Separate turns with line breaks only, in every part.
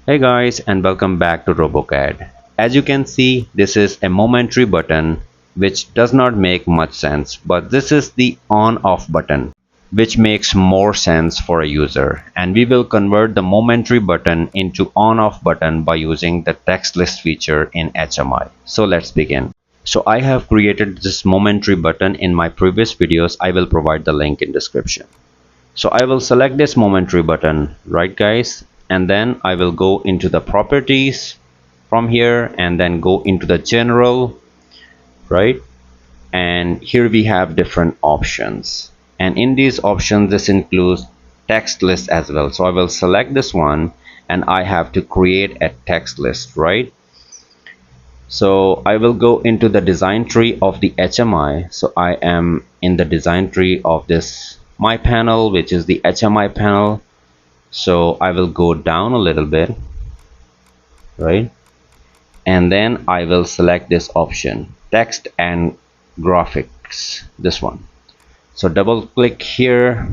Hey guys, and welcome back to RoboCAD. As you can see, this is a momentary button which does not make much sense, but this is the on off button which makes more sense for a user, and we will convert the momentary button into on off button by using the text list feature in HMI. So let's begin. So I have created this momentary button in my previous videos. I will provide the link in description. So I will select this momentary button, right guys, and then I will go into the properties from here and then go into the general, right? And here we have different options, and in these options this includes text list as well. So I will select this one and I have to create a text list, right? So I will go into the design tree of the HMI. So I am in the design tree of this my panel, which is the HMI panel. So I will go down a little bit, right? And then I will select this option, text and graphics, this one. So double click here,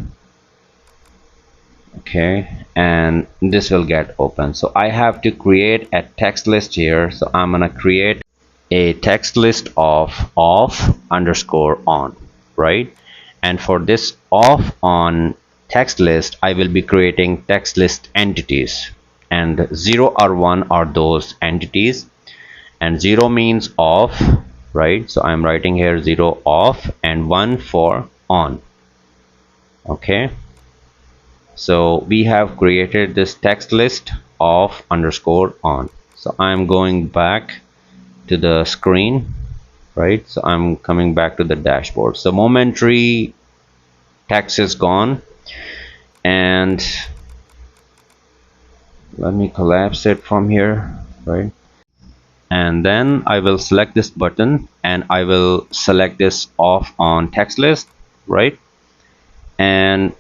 okay, and this will get open. So I have to create a text list here. So I'm gonna create a text list of off_on, right? And for this off on text list, I will be creating text list entities, and 0 or 1 are those entities, and 0 means off, right? So I'm writing here 0 off and 1 for on. Okay, so we have created this text list off_on. So I'm going back to the screen, right? So I'm coming back to the dashboard. So momentary text is gone, and let me collapse it from here, right? And then I will select this button and I will select this off on text list, right? And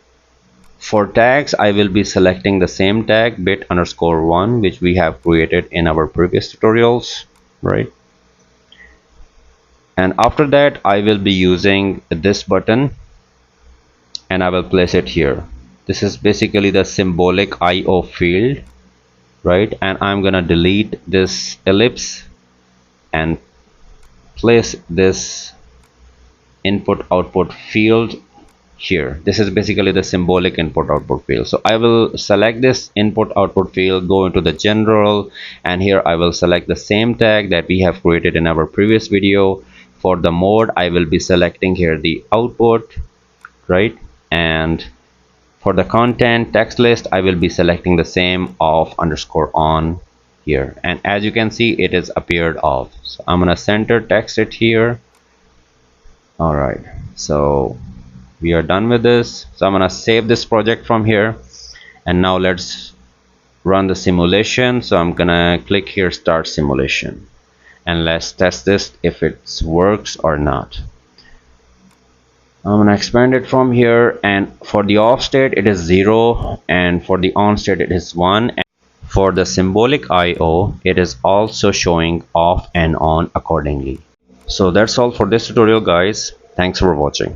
for tags, I will be selecting the same tag bit_1, which we have created in our previous tutorials, right? And after that I will be using this button and I will place it here. This is basically the symbolic IO field, right? And I'm gonna delete this ellipse and place this input output field here. This is basically the symbolic input output field. So I will select this input output field, go into the general, and here I will select the same tag that we have created in our previous video. For the mode, I will be selecting here the output, right? And for the content text list, I will be selecting the same off_on here, and as you can see it is appeared off. So I'm gonna center text it here. All right, so we are done with this. So I'm gonna save this project from here, and now let's run the simulation. So I'm gonna click here start simulation, and let's test this if it works or not. I'm gonna expand it from here, and for the off state it is 0, and for the on state it is 1, and for the symbolic IO it is also showing off and on accordingly. So that's all for this tutorial guys. Thanks for watching.